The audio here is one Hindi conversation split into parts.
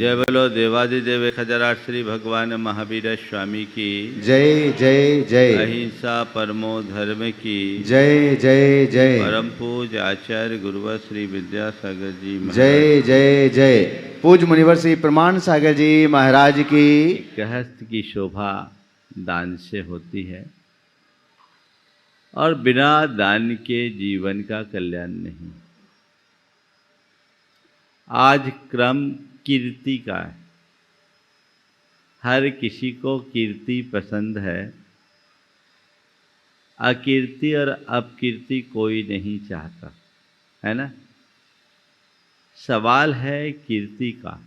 जय बोलो देवादिदेव 1008 श्री भगवान महावीर स्वामी की जय जय जय। अहिंसा परमो धर्म की जय जय जय। परम पूज आचार्य गुरुवर श्री विद्यासागर जी महाराज जय जय जय। पूज मुनिवर श्री प्रमाण सागर जी महाराज की। गृहस्थ की शोभा दान से होती है और बिना दान के जीवन का कल्याण नहीं। आज क्रम कीर्ति का है। हर किसी को कीर्ति पसंद है, अकीर्ति और अपकीर्ति कोई नहीं चाहता, है ना। सवाल है कीर्ति का,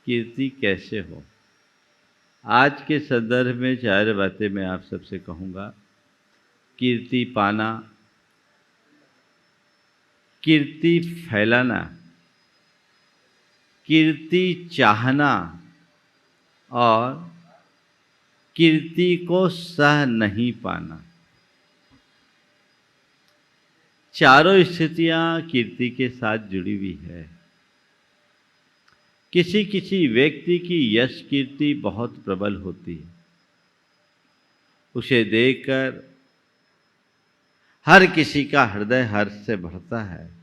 कीर्ति कैसे हो। आज के संदर्भ में चार बातें मैं आप सबसे कहूँगा। कीर्ति पाना, कीर्ति फैलाना, कीर्ति चाहना और कीर्ति को सह नहीं पाना। चारों स्थितियां कीर्ति के साथ जुड़ी हुई है। किसी किसी व्यक्ति की यश कीर्ति बहुत प्रबल होती है, उसे देखकर हर किसी का हृदय हर्ष से भरता है।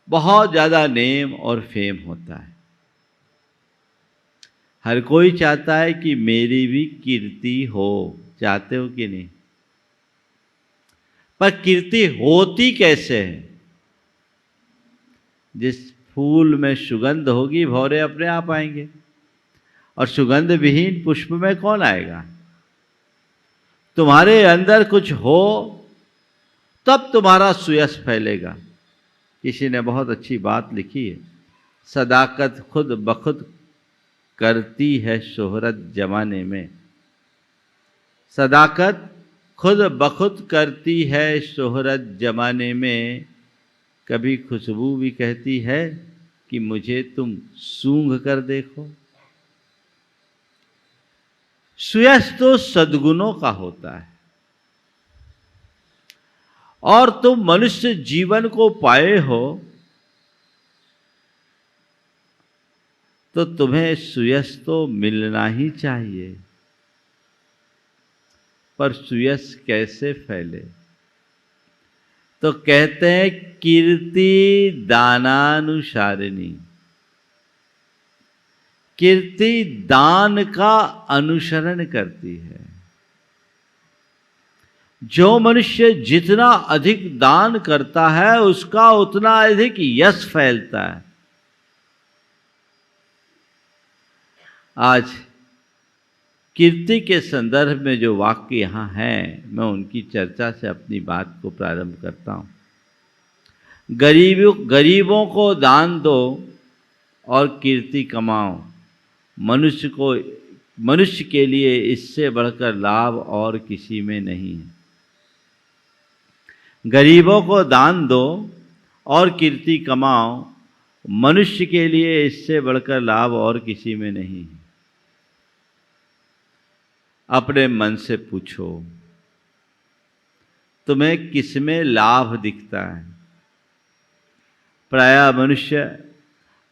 बहुत ज़्यादा नेम और फेम होता है। हर कोई चाहता है कि मेरी भी कीर्ति हो। चाहते हो कि नहीं? पर कीर्ति होती कैसे है? जिस फूल में सुगंध होगी भौरे अपने आप आएंगे, और सुगंध विहीन पुष्प में कौन आएगा? तुम्हारे अंदर कुछ हो तब तुम्हारा सुयश फैलेगा। किसी ने बहुत अच्छी बात लिखी है, सदाकत खुद बखुद करती है शोहरत जमाने में। सदाकत खुद बखुद करती है शोहरत जमाने में। कभी खुशबू भी कहती है कि मुझे तुम सूंघ कर देखो। सुयश तो सद्गुणों का होता है, और तुम मनुष्य जीवन को पाए हो तो तुम्हें सुयश तो मिलना ही चाहिए। पर सुयश कैसे फैले? तो कहते हैं कीर्ति दानानुसारिणी। कीर्ति दान का अनुसरण करती है। जो मनुष्य जितना अधिक दान करता है उसका उतना अधिक यश फैलता है। आज कीर्ति के संदर्भ में जो वाक्य यहाँ हैं, मैं उनकी चर्चा से अपनी बात को प्रारंभ करता हूँ। गरीबों को दान दो और कीर्ति कमाओ। मनुष्य के लिए इससे बढ़कर लाभ और किसी में नहीं है। गरीबों को दान दो और कीर्ति कमाओ। मनुष्य के लिए इससे बढ़कर लाभ और किसी में नहीं है। अपने मन से पूछो, तुम्हें किसमें लाभ दिखता है? प्रायः मनुष्य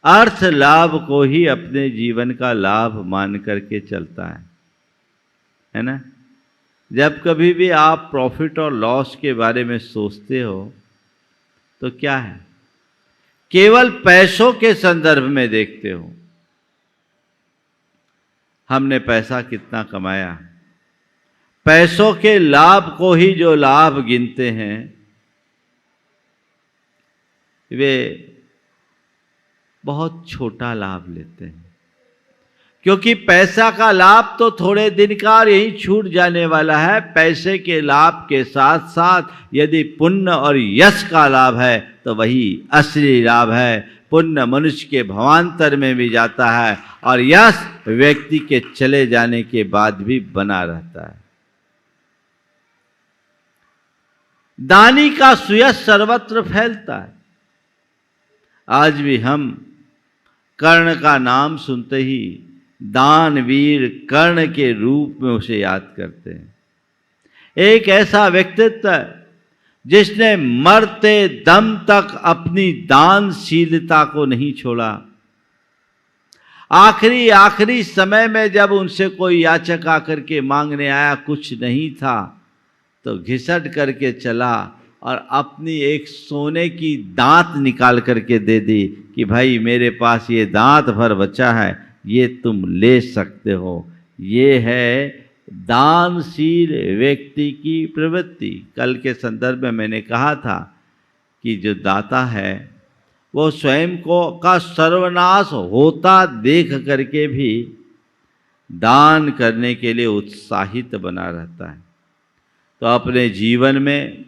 अर्थ लाभ को ही अपने जीवन का लाभ मान करके चलता है ना। जब कभी भी आप प्रॉफिट और लॉस के बारे में सोचते हो तो क्या है? केवल पैसों के संदर्भ में देखते हो। हमने पैसा कितना कमाया, पैसों के लाभ को ही जो लाभ गिनते हैं, वे बहुत छोटा लाभ लेते हैं। क्योंकि पैसा का लाभ तो थोड़े दिन का और यही छूट जाने वाला है। पैसे के लाभ के साथ साथ यदि पुण्य और यश का लाभ है तो वही असली लाभ है। पुण्य मनुष्य के भवांतर में भी जाता है और यश व्यक्ति के चले जाने के बाद भी बना रहता है। दानी का सुयश सर्वत्र फैलता है। आज भी हम कर्ण का नाम सुनते ही दानवीर कर्ण के रूप में उसे याद करते हैं। एक ऐसा व्यक्तित्व जिसने मरते दम तक अपनी दानशीलता को नहीं छोड़ा। आखिरी समय में जब उनसे कोई याचक आकर के मांगने आया, कुछ नहीं था, तो घिसट करके चला और अपनी एक सोने की दांत निकाल करके दे दी कि भाई मेरे पास ये दांत भर बचा है, ये तुम ले सकते हो। ये है दानशील व्यक्ति की प्रवृत्ति। कल के संदर्भ में मैंने कहा था कि जो दाता है वो स्वयं को का सर्वनाश होता देख करके भी दान करने के लिए उत्साहित बना रहता है। तो अपने जीवन में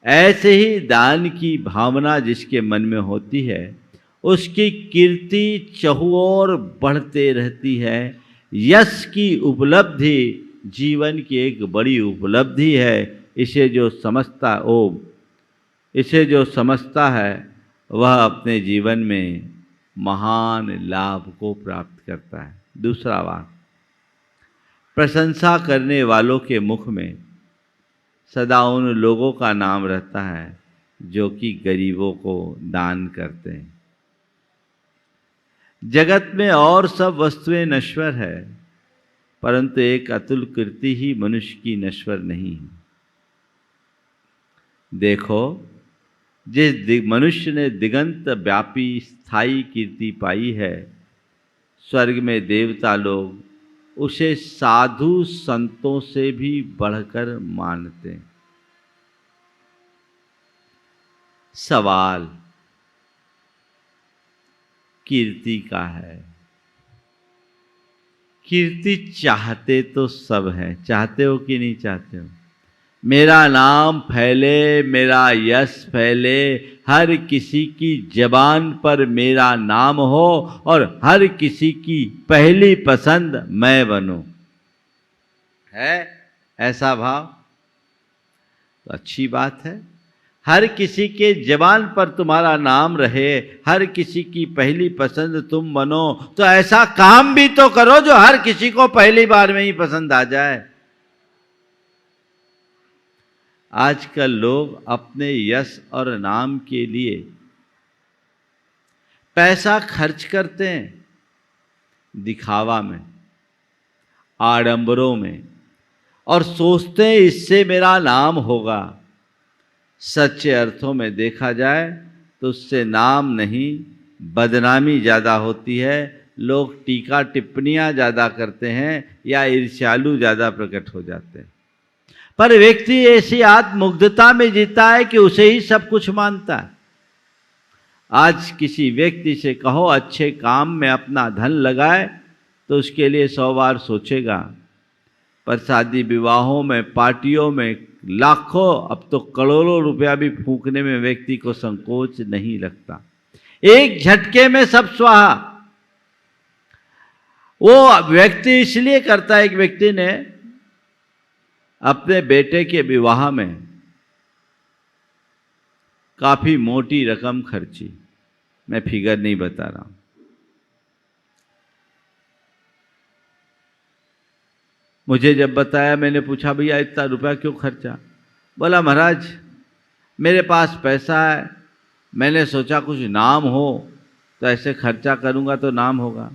ऐसे ही दान की भावना जिसके मन में होती है, उसकी कीर्ति चहुओर बढ़ते रहती है। यश की उपलब्धि जीवन की एक बड़ी उपलब्धि है। इसे जो समझता है वह अपने जीवन में महान लाभ को प्राप्त करता है। दूसरा बात, प्रशंसा करने वालों के मुख में सदा उन लोगों का नाम रहता है जो कि गरीबों को दान करते हैं। जगत में और सब वस्तुएं नश्वर है, परंतु एक अतुल कीर्ति ही मनुष्य की नश्वर नहीं है। देखो, जिस मनुष्य ने दिगंत व्यापी स्थायी कीर्ति पाई है, स्वर्ग में देवता लोग उसे साधु संतों से भी बढ़कर मानते हैं। सवाल कीर्ति का है। कीर्ति चाहते तो सब हैं, चाहते हो कि नहीं चाहते हो? मेरा नाम फैले, मेरा यश फैले, हर किसी की जबान पर मेरा नाम हो और हर किसी की पहली पसंद मैं बनूं, है ऐसा भाव तो अच्छी बात है। हर किसी के जबान पर तुम्हारा नाम रहे, हर किसी की पहली पसंद तुम बनो, तो ऐसा काम भी तो करो जो हर किसी को पहली बार में ही पसंद आ जाए। आजकल लोग अपने यश और नाम के लिए पैसा खर्च करते हैं, दिखावा में, आडंबरों में, और सोचते हैं इससे मेरा नाम होगा। सच्चे अर्थों में देखा जाए तो उससे नाम नहीं, बदनामी ज़्यादा होती है। लोग टीका टिप्पणियाँ ज़्यादा करते हैं या ईर्ष्यालु ज़्यादा प्रकट हो जाते हैं। पर व्यक्ति ऐसी आत्ममुग्धता में जीता है कि उसे ही सब कुछ मानता है। आज किसी व्यक्ति से कहो अच्छे काम में अपना धन लगाए तो उसके लिए 100 बार सोचेगा। पर शादी विवाहों में, पार्टियों में लाखों, अब तो करोड़ों रुपया भी फूंकने में व्यक्ति को संकोच नहीं लगता। एक झटके में सब स्वाहा। वो व्यक्ति इसलिए करता है, एक व्यक्ति ने अपने बेटे के विवाह में काफी मोटी रकम खर्ची, मैं फिगर नहीं बता रहा हूं। मुझे जब बताया, मैंने पूछा भैया इतना रुपया क्यों खर्चा? बोला महाराज मेरे पास पैसा है, मैंने सोचा कुछ नाम हो तो ऐसे खर्चा करूंगा तो नाम होगा।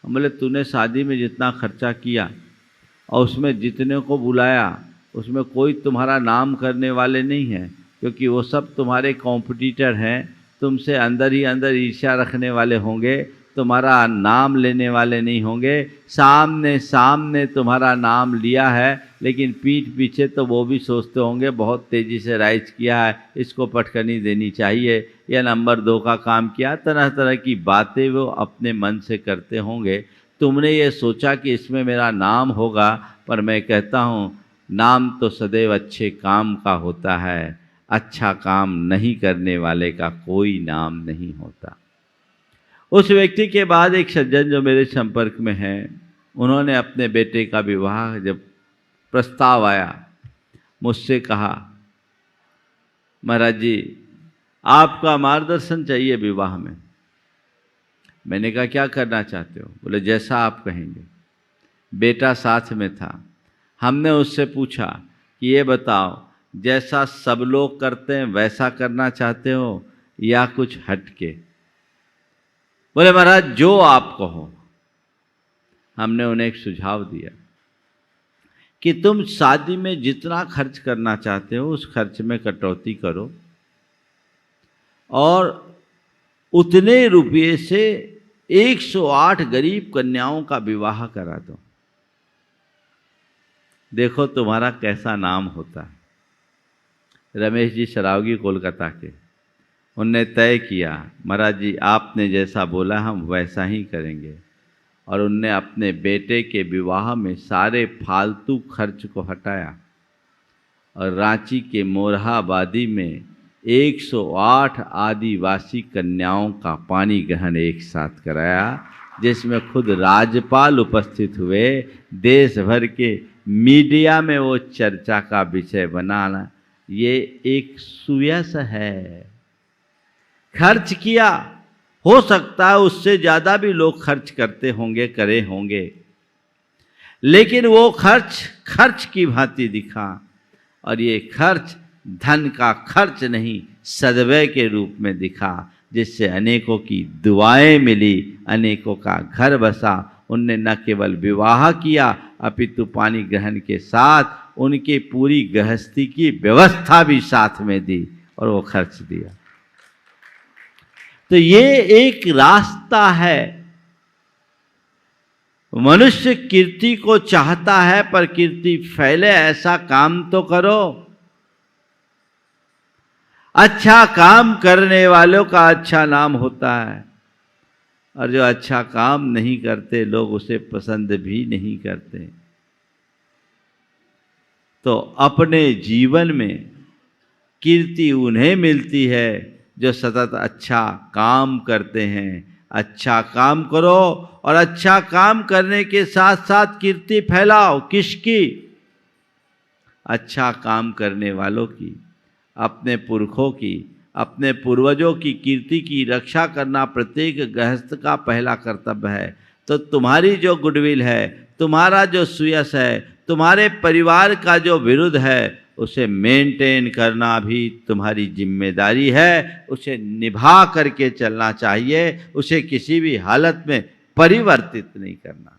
बोले तूने शादी में जितना खर्चा किया और उसमें जितने को बुलाया उसमें कोई तुम्हारा नाम करने वाले नहीं है, क्योंकि वो सब तुम्हारे कॉम्पिटिटर हैं, तुमसे अंदर ही अंदर ईर्ष्या रखने वाले होंगे, तुम्हारा नाम लेने वाले नहीं होंगे। सामने सामने तुम्हारा नाम लिया है, लेकिन पीठ पीछे तो वो भी सोचते होंगे बहुत तेज़ी से राइज किया है, इसको पटकनी देनी चाहिए, या नंबर 2 का काम किया। तरह तरह की बातें वो अपने मन से करते होंगे। तुमने ये सोचा कि इसमें मेरा नाम होगा, पर मैं कहता हूँ नाम तो सदैव अच्छे काम का होता है, अच्छा काम नहीं करने वाले का कोई नाम नहीं होता। उस व्यक्ति के बाद एक सज्जन जो मेरे संपर्क में हैं, उन्होंने अपने बेटे का विवाह जब प्रस्ताव आया, मुझसे कहा महाराज जी आपका मार्गदर्शन चाहिए विवाह में। मैंने कहा क्या करना चाहते हो? बोले जैसा आप कहेंगे। बेटा साथ में था। हमने उससे पूछा कि ये बताओ जैसा सब लोग करते हैं वैसा करना चाहते हो या कुछ हट के? बोले महाराज जो आप कहो। हमने उन्हें एक सुझाव दिया कि तुम शादी में जितना खर्च करना चाहते हो उस खर्च में कटौती करो और उतने रुपये से 108 गरीब कन्याओं का विवाह करा दो। देखो तुम्हारा कैसा नाम होता है। रमेश जी सरावगी कोलकाता के, उनने तय किया महाराज जी आपने जैसा बोला हम वैसा ही करेंगे, और उनने अपने बेटे के विवाह में सारे फालतू खर्च को हटाया और रांची के मोरहाबादी में 108 आदिवासी कन्याओं का पानी ग्रहण एक साथ कराया, जिसमें खुद राज्यपाल उपस्थित हुए। देश भर के मीडिया में वो चर्चा का विषय बनाना, ये एक सुयश है। खर्च किया, हो सकता है उससे ज़्यादा भी लोग खर्च करते होंगे, करे होंगे, लेकिन वो खर्च की भांति दिखा। और ये खर्च धन का खर्च नहीं, सदव्य के रूप में दिखा, जिससे अनेकों की दुआएं मिली, अनेकों का घर बसा। उनने न केवल विवाह किया अपितु पानी ग्रहण के साथ उनकी पूरी गृहस्थी की व्यवस्था भी साथ में दी और वो खर्च दिया। तो ये एक रास्ता है। मनुष्य कीर्ति को चाहता है, पर कीर्ति फैले ऐसा काम तो करो। अच्छा काम करने वालों का अच्छा नाम होता है, और जो अच्छा काम नहीं करते लोग उसे पसंद भी नहीं करते। तो अपने जीवन में कीर्ति उन्हें मिलती है जो सतत अच्छा काम करते हैं। अच्छा काम करो और अच्छा काम करने के साथ साथ कीर्ति फैलाओ। किसकी? अच्छा काम करने वालों की, अपने पुरखों की, अपने पूर्वजों की कीर्ति की रक्षा करना प्रत्येक गृहस्थ का पहला कर्तव्य है। तो तुम्हारी जो गुडविल है, तुम्हारा जो सुयश है, तुम्हारे परिवार का जो विरुद्ध है, उसे मेंटेन करना भी तुम्हारी जिम्मेदारी है। उसे निभा करके चलना चाहिए, उसे किसी भी हालत में परिवर्तित नहीं करना।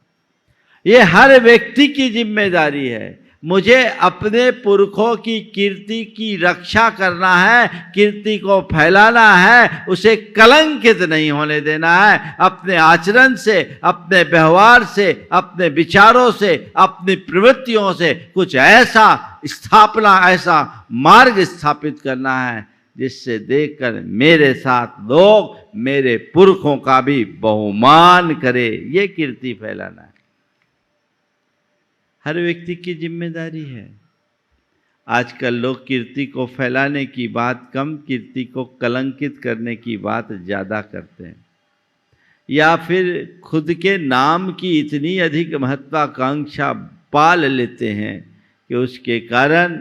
ये हर व्यक्ति की जिम्मेदारी है। मुझे अपने पुरखों की कीर्ति की रक्षा करना है, कीर्ति को फैलाना है, उसे कलंकित नहीं होने देना है। अपने आचरण से, अपने व्यवहार से, अपने विचारों से, अपनी प्रवृत्तियों से कुछ ऐसा स्थापना, ऐसा मार्ग स्थापित करना है जिससे देखकर मेरे साथ लोग मेरे पुरखों का भी बहुमान करे। ये कीर्ति फैलाना है, हर व्यक्ति की जिम्मेदारी है। आजकल लोग कीर्ति को फैलाने की बात कम, कीर्ति को कलंकित करने की बात ज़्यादा करते हैं, या फिर खुद के नाम की इतनी अधिक महत्वाकांक्षा पाल लेते हैं कि उसके कारण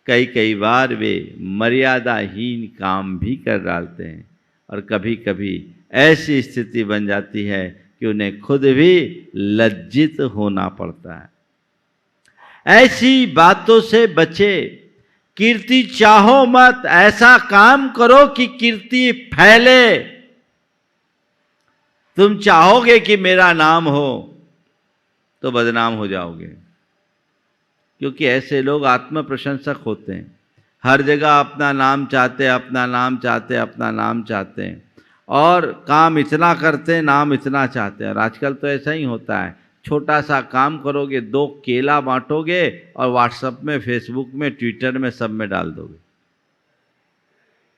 कई बार वे मर्यादाहीन काम भी कर डालते हैं। और कभी कभी ऐसी स्थिति बन जाती है कि उन्हें खुद भी लज्जित होना पड़ता है। ऐसी बातों से बचे। कीर्ति चाहो मत, ऐसा काम करो कि कीर्ति फैले। तुम चाहोगे कि मेरा नाम हो तो बदनाम हो जाओगे, क्योंकि ऐसे लोग आत्म प्रशंसक होते हैं। हर जगह अपना नाम चाहते, अपना नाम चाहते, अपना नाम चाहते हैं, और काम इतना करते हैं, नाम इतना चाहते हैं। और आजकल तो ऐसा ही होता है, छोटा सा काम करोगे, 2 केला बांटोगे और व्हाट्सएप में, फेसबुक में, ट्विटर में, सब में डाल दोगे।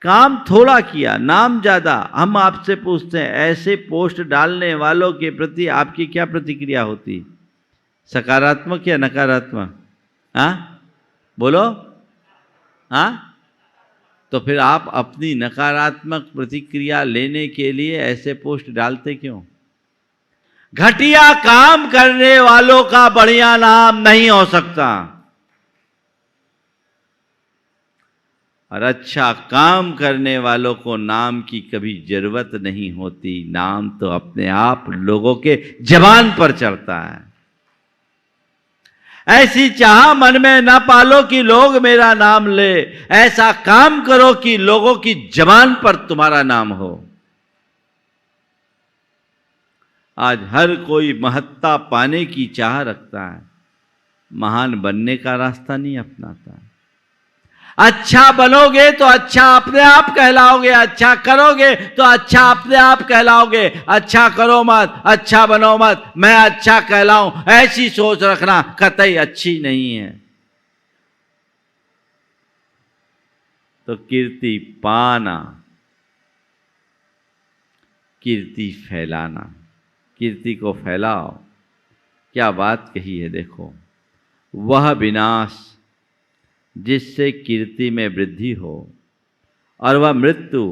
काम थोड़ा किया, नाम ज़्यादा। हम आपसे पूछते हैं, ऐसे पोस्ट डालने वालों के प्रति आपकी क्या प्रतिक्रिया होती? सकारात्मक या नकारात्मक? हाँ बोलो। हाँ, तो फिर आप अपनी नकारात्मक प्रतिक्रिया लेने के लिए ऐसे पोस्ट डालते क्यों? घटिया काम करने वालों का बढ़िया नाम नहीं हो सकता, और अच्छा काम करने वालों को नाम की कभी जरूरत नहीं होती। नाम तो अपने आप लोगों के जबान पर चढ़ता है। ऐसी चाह मन में न पालो कि लोग मेरा नाम ले, ऐसा काम करो कि लोगों की जबान पर तुम्हारा नाम हो। आज हर कोई महत्ता पाने की चाह रखता है, महान बनने का रास्ता नहीं अपनाता। अच्छा बनोगे तो अच्छा अपने आप कहलाओगे, अच्छा करोगे तो अच्छा अपने आप कहलाओगे। अच्छा करो मत, अच्छा बनो मत, मैं अच्छा कहलाऊं, ऐसी सोच रखना कतई अच्छी नहीं है। तो कीर्ति पाना, कीर्ति फैलाना, कीर्ति को फैलाओ। क्या बात कही है देखो, वह विनाश जिससे कीर्ति में वृद्धि हो, और वह मृत्यु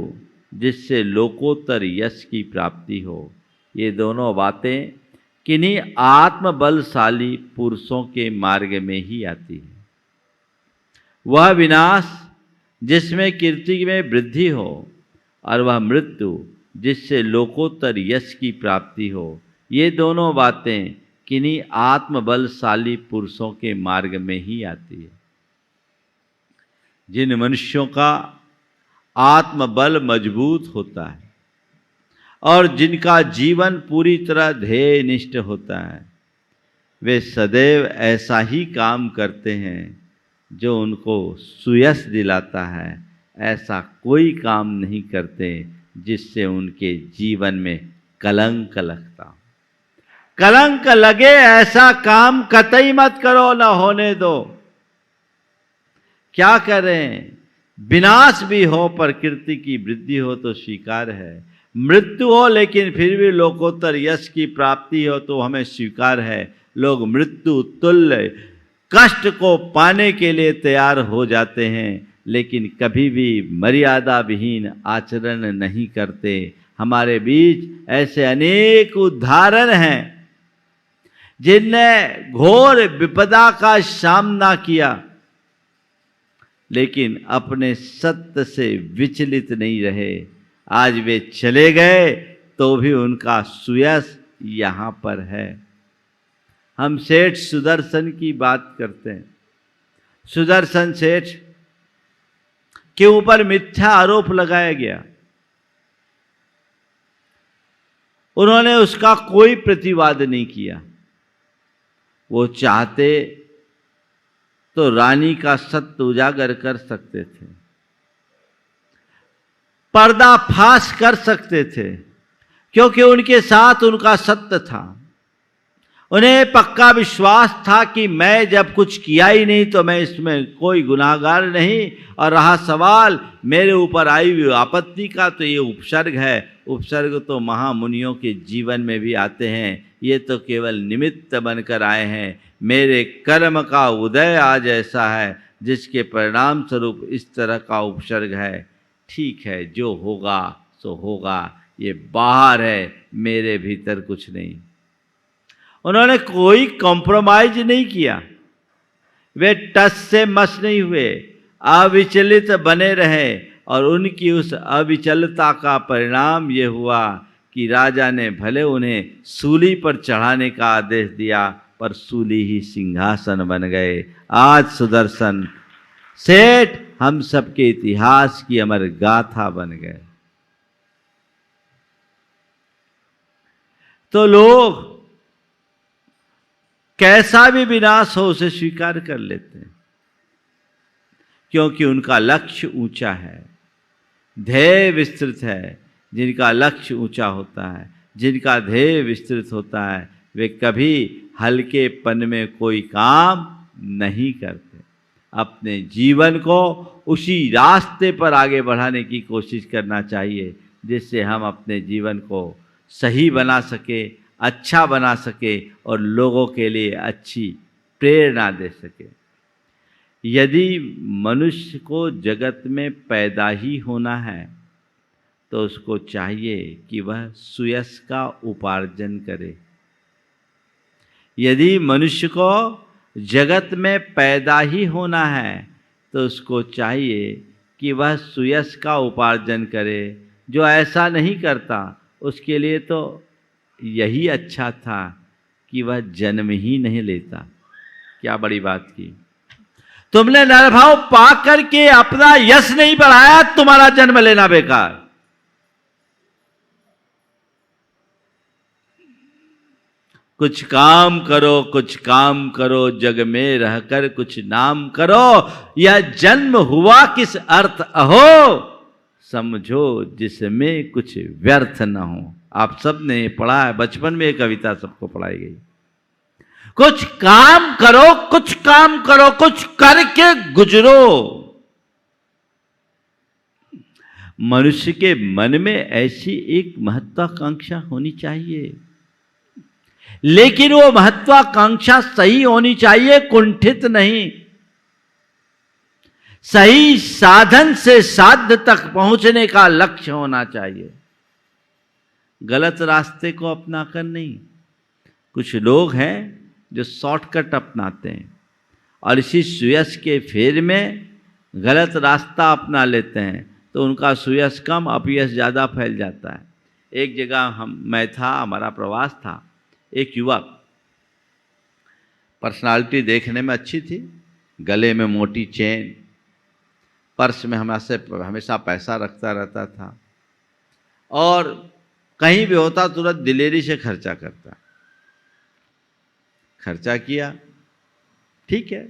जिससे लोकोत्तर यश की प्राप्ति हो, ये दोनों बातें किन्हीं आत्मबलशाली पुरुषों के मार्ग में ही आती है। वह विनाश जिसमें कीर्ति में वृद्धि हो, और वह मृत्यु जिससे लोकोत्तर यश की प्राप्ति हो, ये दोनों बातें किन्हीं आत्मबलशाली पुरुषों के मार्ग में ही आती है। जिन मनुष्यों का आत्मबल मजबूत होता है और जिनका जीवन पूरी तरह ध्येयनिष्ठ होता है, वे सदैव ऐसा ही काम करते हैं जो उनको सुयश दिलाता है। ऐसा कोई काम नहीं करते जिससे उनके जीवन में कलंक लगता हो। कलंक लगे ऐसा काम कतई मत करो, न होने दो। क्या करें, विनाश भी हो पर कीर्ति की वृद्धि हो तो स्वीकार है, मृत्यु हो लेकिन फिर भी लोकोत्तर यश की प्राप्ति हो तो हमें स्वीकार है। लोग मृत्यु तुल्य कष्ट को पाने के लिए तैयार हो जाते हैं, लेकिन कभी भी मर्यादा विहीन आचरण नहीं करते। हमारे बीच ऐसे अनेक उदाहरण हैं जिनने घोर विपदा का सामना किया, लेकिन अपने सत्य से विचलित नहीं रहे। आज वे चले गए तो भी उनका सुयश यहाँ पर है। हम सेठ सुदर्शन की बात करते हैं। सुदर्शन सेठ के ऊपर मिथ्या आरोप लगाया गया। उन्होंने उसका कोई प्रतिवाद नहीं किया। वो चाहते तो रानी का सत्य उजागर कर सकते थे, पर्दाफाश कर सकते थे, क्योंकि उनके साथ उनका सत्य था। उन्हें पक्का विश्वास था कि मैं जब कुछ किया ही नहीं तो मैं इसमें कोई गुनाहगार नहीं। और रहा सवाल मेरे ऊपर आई हुई आपत्ति का, तो ये उपसर्ग है। उपसर्ग तो महामुनियों के जीवन में भी आते हैं, ये तो केवल निमित्त बनकर आए हैं। मेरे कर्म का उदय आज ऐसा है जिसके परिणाम स्वरूप इस तरह का उपसर्ग है। ठीक है, जो होगा सो होगा, ये बाहर है, मेरे भीतर कुछ नहीं। उन्होंने कोई कॉम्प्रोमाइज नहीं किया। वे टस से मस नहीं हुए, अविचलित बने रहे। और उनकी उस अविचलता का परिणाम ये हुआ कि राजा ने भले उन्हें सूली पर चढ़ाने का आदेश दिया, पर सूली ही सिंहासन बन गए। आज सुदर्शन सेठ हम सबके इतिहास की अमर गाथा बन गए। तो लोग कैसा भी विनाश हो उसे स्वीकार कर लेते हैं, क्योंकि उनका लक्ष्य ऊंचा है, ध्येय विस्तृत है। जिनका लक्ष्य ऊंचा होता है, जिनका ध्येय विस्तृत होता है, वे कभी हल्केपन में कोई काम नहीं करते। अपने जीवन को उसी रास्ते पर आगे बढ़ाने की कोशिश करना चाहिए जिससे हम अपने जीवन को सही बना सके, अच्छा बना सके और लोगों के लिए अच्छी प्रेरणा दे सके। यदि मनुष्य को जगत में पैदा ही होना है तो उसको चाहिए कि वह सुयश का उपार्जन करे। यदि मनुष्य को जगत में पैदा ही होना है तो उसको चाहिए कि वह सुयश का उपार्जन करे। जो ऐसा नहीं करता उसके लिए तो यही अच्छा था कि वह जन्म ही नहीं लेता। क्या बड़ी बात की? तुमने नरभाव पा करके अपना यश नहीं बढ़ाया, तुम्हारा जन्म लेना बेकार। कुछ काम करो, कुछ काम करो, जग में रहकर कुछ नाम करो, यह जन्म हुआ किस अर्थ अहो, समझो जिसमें कुछ व्यर्थ न हो। आप सब ने पढ़ा है, बचपन में ये कविता सबको पढ़ाई गई। कुछ काम करो, कुछ काम करो, कुछ करके गुजरो। मनुष्य के मन में ऐसी एक महत्वाकांक्षा होनी चाहिए, लेकिन वो महत्वाकांक्षा सही होनी चाहिए, कुंठित नहीं। सही साधन से साध्य तक पहुंचने का लक्ष्य होना चाहिए, गलत रास्ते को अपनाकर नहीं। कुछ लोग हैं जो शॉर्टकट अपनाते हैं और इसी सुयश के फेर में गलत रास्ता अपना लेते हैं, तो उनका सुयश कम, अपयश ज़्यादा फैल जाता है। एक जगह मैं था, हमारा प्रवास था। एक युवक, पर्सनालिटी देखने में अच्छी थी, गले में मोटी चेन, पर्स में हमेशा पैसा रखता रहता था और कहीं भी होता तुरंत दिलेरी से खर्चा करता। खर्चा किया, ठीक है,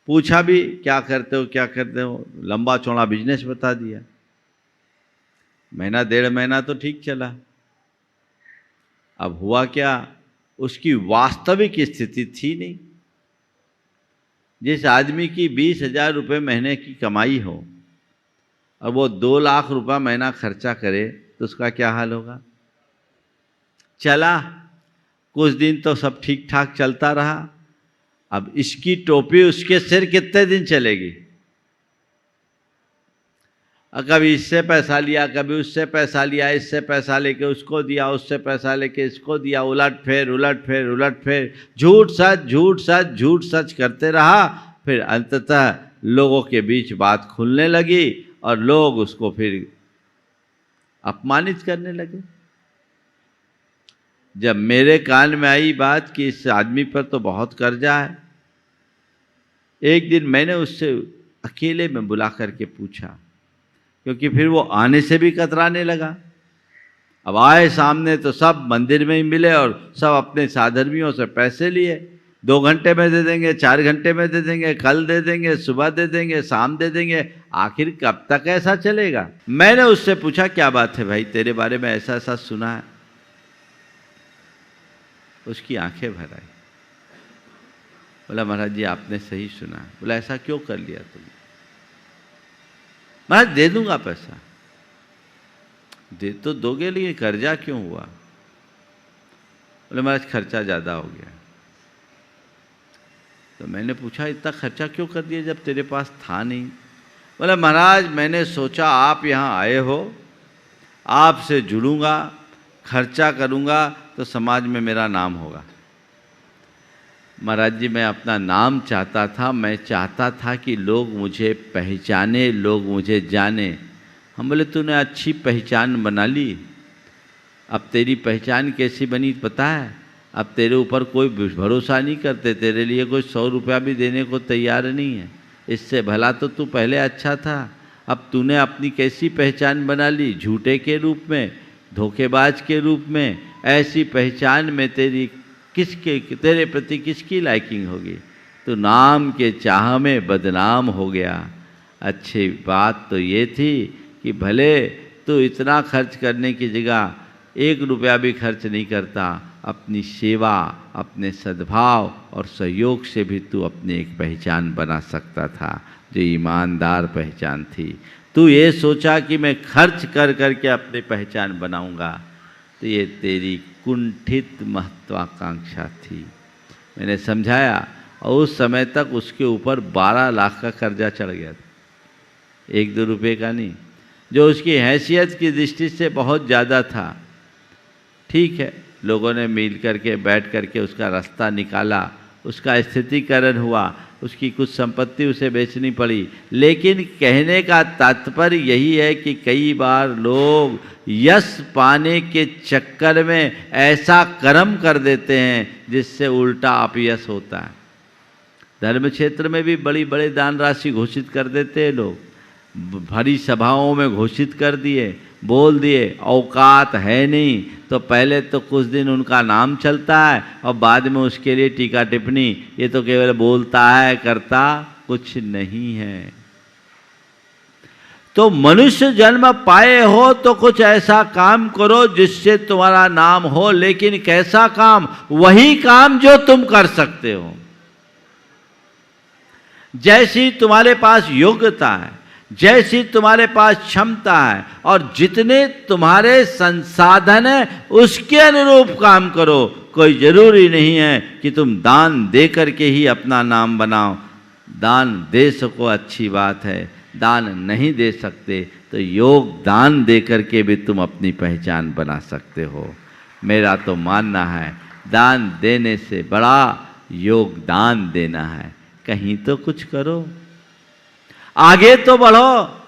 पूछा भी क्या करते हो क्या करते हो, लंबा चौड़ा बिजनेस बता दिया। महीना 1.5 महीना तो ठीक चला। अब हुआ क्या, उसकी वास्तविक स्थिति थी नहीं। जिस आदमी की 20,000 रुपये महीने की कमाई हो और वो 2 लाख रुपया महीना खर्चा करे तो उसका क्या हाल होगा। चला कुछ दिन तो सब ठीक ठाक चलता रहा। अब इसकी टोपी उसके सिर कितने दिन चलेगी। कभी इससे पैसा लिया, कभी उससे पैसा लिया, इससे पैसा लेके उसको दिया, उससे पैसा लेके इसको दिया, उलट फेर उलट फेर उलट फेर, झूठ सच झूठ सच झूठ सच करते रहा। फिर अंततः लोगों के बीच बात खुलने लगी और लोग उसको फिर अपमानित करने लगे। जब मेरे कान में आई बात कि इस आदमी पर तो बहुत कर्जा है, एक दिन मैंने उससे अकेले में बुला करके पूछा, क्योंकि फिर वो आने से भी कतराने लगा। अब आए सामने तो सब मंदिर में ही मिले और सब अपने साधर्मियों से पैसे लिए। 2 घंटे में दे देंगे, 4 घंटे में दे देंगे, कल दे देंगे, सुबह दे देंगे, शाम दे देंगे। आखिर कब तक ऐसा चलेगा। मैंने उससे पूछा क्या बात है भाई, तेरे बारे में ऐसा ऐसा सुना है। उसकी आंखें भर आई। बोला महाराज जी आपने सही सुना। बोला ऐसा क्यों कर लिया तुमने। महाराज दे दूंगा पैसा। दे तो दोगे, लेकिन कर्जा क्यों हुआ। बोले महाराज खर्चा ज़्यादा हो गया। तो मैंने पूछा इतना खर्चा क्यों कर दिया जब तेरे पास था नहीं। बोला महाराज मैंने सोचा आप यहाँ आए हो, आपसे जुड़ूंगा, खर्चा करूंगा तो समाज में मेरा नाम होगा। महाराज जी मैं अपना नाम चाहता था, मैं चाहता था कि लोग मुझे पहचाने, लोग मुझे जाने। हम बोले तूने अच्छी पहचान बना ली। अब तेरी पहचान कैसी बनी पता है। अब तेरे ऊपर कोई भरोसा नहीं करते, तेरे लिए कोई 100 रुपया भी देने को तैयार नहीं है। इससे भला तो तू पहले अच्छा था। अब तूने अपनी कैसी पहचान बना ली, झूठे के रूप में, धोखेबाज के रूप में। ऐसी पहचान में तेरे प्रति किसकी लाइकिंग होगी। तो नाम के चाह में बदनाम हो गया। अच्छी बात तो ये थी कि भले तो इतना खर्च करने की जगह 1 रुपया भी खर्च नहीं करता, अपनी सेवा, अपने सद्भाव और सहयोग से भी तू अपनी एक पहचान बना सकता था, जो ईमानदार पहचान थी। तू ये सोचा कि मैं खर्च कर करके अपनी पहचान बनाऊंगा, तो ये तेरी कुंठित महत्वाकांक्षा थी। मैंने समझाया और उस समय तक उसके ऊपर 12 लाख का कर्जा चढ़ गया था, 1-2 रुपये का नहीं, जो उसकी हैसियत की दृष्टि से बहुत ज़्यादा था। ठीक है, लोगों ने मिल करके बैठ करके उसका रास्ता निकाला, उसका स्थितिकरण हुआ, उसकी कुछ संपत्ति उसे बेचनी पड़ी। लेकिन कहने का तात्पर्य यही है कि कई बार लोग यश पाने के चक्कर में ऐसा कर्म कर देते हैं जिससे उल्टा अपयश होता है। धर्म क्षेत्र में भी बड़ी बड़े दान राशि घोषित कर देते हैं लोग, भरी सभाओं में घोषित कर दिए, बोल दिए, औकात है नहीं तो पहले तो कुछ दिन उनका नाम चलता है और बाद में उसके लिए टीका टिप्पणी, ये तो केवल बोलता है, करता कुछ नहीं है। तो मनुष्य जन्म पाए हो तो कुछ ऐसा काम करो जिससे तुम्हारा नाम हो, लेकिन कैसा काम? वही काम जो तुम कर सकते हो। जैसी तुम्हारे पास योग्यता है, जैसी तुम्हारे पास क्षमता है और जितने तुम्हारे संसाधन है उसके अनुरूप काम करो। कोई जरूरी नहीं है कि तुम दान दे करके ही अपना नाम बनाओ। दान दे सको अच्छी बात है, दान नहीं दे सकते तो योगदान दे करके भी तुम अपनी पहचान बना सकते हो। मेरा तो मानना है दान देने से बड़ा योगदान देना है। कहीं तो कुछ करो, आगे तो बढ़ो,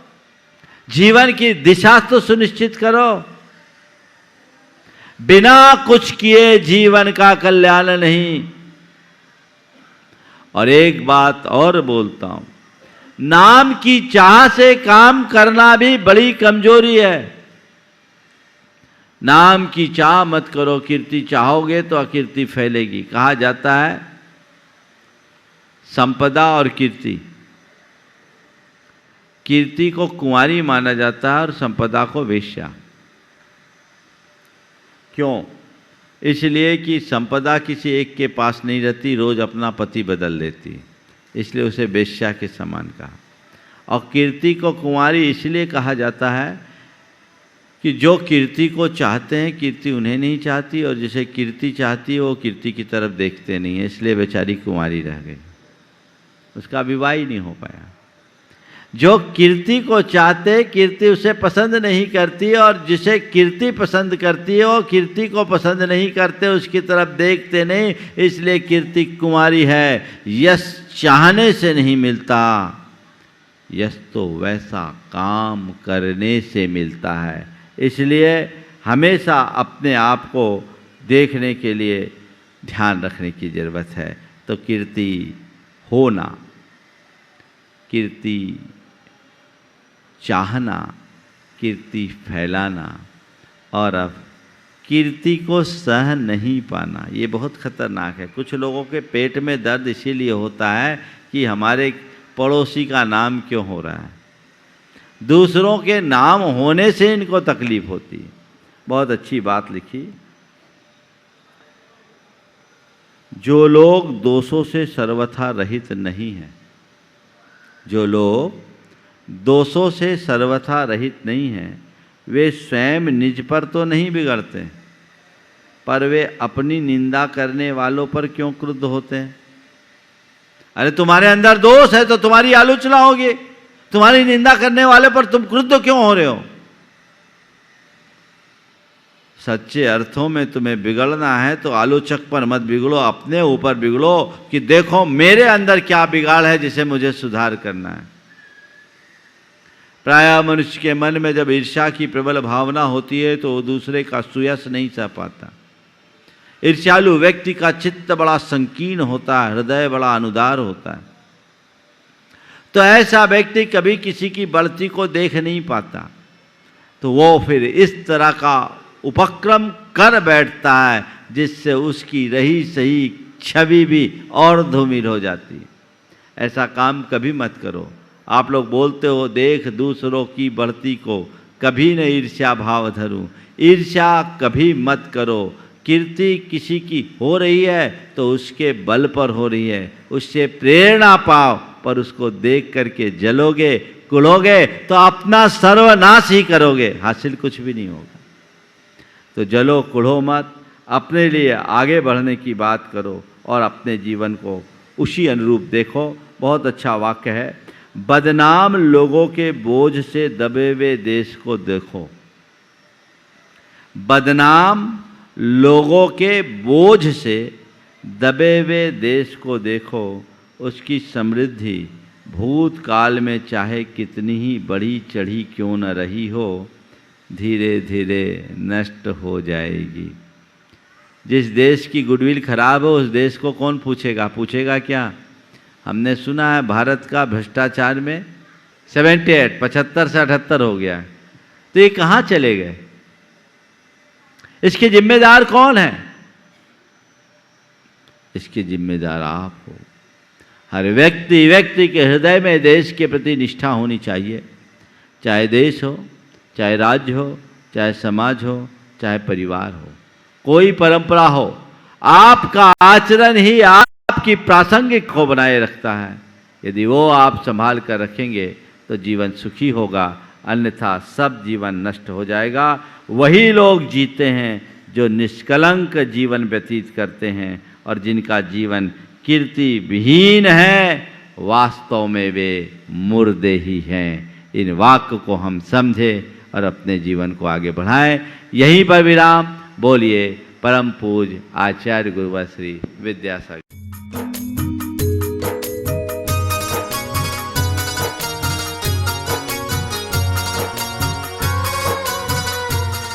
जीवन की दिशा तो सुनिश्चित करो। बिना कुछ किए जीवन का कल्याण नहीं। और एक बात और बोलता हूं, नाम की चाह से काम करना भी बड़ी कमजोरी है। नाम की चाह मत करो, कीर्ति चाहोगे तो अकीर्ति फैलेगी। कहा जाता है संपदा और कीर्ति, कीर्ति को कुंवारी माना जाता है और संपदा को वेश्या। क्यों? इसलिए कि संपदा किसी एक के पास नहीं रहती, रोज अपना पति बदल लेती, इसलिए उसे वेश्या के समान कहा। और कीर्ति को कुंवारी इसलिए कहा जाता है कि जो कीर्ति को चाहते हैं कीर्ति उन्हें नहीं चाहती, और जिसे कीर्ति चाहती है वो कीर्ति की तरफ देखते नहीं है, इसलिए बेचारी कुंवारी रह गई, उसका विवाह ही नहीं हो पाया। जो कीर्ति को चाहते कीर्ति उसे पसंद नहीं करती, और जिसे कीर्ति पसंद करती है वो कीर्ति को पसंद नहीं करते, उसकी तरफ देखते नहीं, इसलिए कीर्ति कुंवारी है। यश चाहने से नहीं मिलता, यश तो वैसा काम करने से मिलता है। इसलिए हमेशा अपने आप को देखने के लिए ध्यान रखने की ज़रूरत है। तो कीर्ति होना, कीर्ति चाहना, कीर्ति फैलाना, और अब कीर्ति को सह नहीं पाना, ये बहुत खतरनाक है। कुछ लोगों के पेट में दर्द इसीलिए होता है कि हमारे पड़ोसी का नाम क्यों हो रहा है, दूसरों के नाम होने से इनको तकलीफ होती है। बहुत अच्छी बात लिखी, जो लोग दोषों से सर्वथा रहित नहीं हैं, जो लोग दोषों से सर्वथा रहित नहीं हैं, वे स्वयं निज पर तो नहीं बिगड़ते, पर वे अपनी निंदा करने वालों पर क्यों क्रुद्ध होते हैं। अरे तुम्हारे अंदर दोष है तो तुम्हारी आलोचना होगी, तुम्हारी निंदा करने वाले पर तुम क्रुद्ध क्यों हो रहे हो। सच्चे अर्थों में तुम्हें बिगड़ना है तो आलोचक पर मत बिगड़ो, अपने ऊपर बिगड़ो कि देखो मेरे अंदर क्या बिगाड़ है जिसे मुझे सुधार करना है। प्रायः मनुष्य के मन में जब ईर्ष्या की प्रबल भावना होती है तो वो दूसरे का सुयश नहीं सह पाता। ईर्ष्यालु व्यक्ति का चित्त बड़ा संकीर्ण होता है, हृदय बड़ा अनुदार होता है। तो ऐसा व्यक्ति कभी किसी की बढ़ती को देख नहीं पाता, तो वो फिर इस तरह का उपक्रम कर बैठता है जिससे उसकी रही सही छवि भी और धूमिल हो जाती है। ऐसा काम कभी मत करो। आप लोग बोलते हो देख दूसरों की बढ़ती को कभी न ईर्ष्या भाव धरूं, ईर्ष्या कभी मत करो। कीर्ति किसी की हो रही है तो उसके बल पर हो रही है, उससे प्रेरणा पाओ, पर उसको देख करके जलोगे कुढ़ोगे तो अपना सर्वनाश ही करोगे, हासिल कुछ भी नहीं होगा। तो जलो कुढ़ो मत, अपने लिए आगे बढ़ने की बात करो और अपने जीवन को उसी अनुरूप देखो। बहुत अच्छा वाक्य है, बदनाम लोगों के बोझ से दबे हुए देश को देखो। बदनाम लोगों के बोझ से दबे हुए देश को देखो, उसकी समृद्धि भूतकाल में चाहे कितनी ही बढ़ी चढ़ी क्यों न रही हो, धीरे धीरे नष्ट हो जाएगी। जिस देश की गुडविल खराब हो उस देश को कौन पूछेगा? पूछेगा क्या? हमने सुना है भारत का भ्रष्टाचार में 78 75 से 78 हो गया, तो ये कहाँ चले गए? इसके जिम्मेदार कौन है? इसके जिम्मेदार आप हो। हर व्यक्ति के हृदय में देश के प्रति निष्ठा होनी चाहिए, चाहे देश हो, चाहे राज्य हो, चाहे समाज हो, चाहे परिवार हो, कोई परंपरा हो, आपका आचरण ही आपकी प्रासंगिक को बनाए रखता है। यदि वो आप संभाल कर रखेंगे तो जीवन सुखी होगा, अन्यथा सब जीवन नष्ट हो जाएगा। वही लोग जीते हैं जो निष्कलंक जीवन व्यतीत करते हैं और जिनका जीवन कीर्ति विहीन है, वास्तव में वे मुर्दे ही हैं। इन वाक्य को हम समझें और अपने जीवन को आगे बढ़ाएं। यहीं पर विराम। बोलिए परम पूज्य आचार्य गुरुवर श्री विद्यासागर।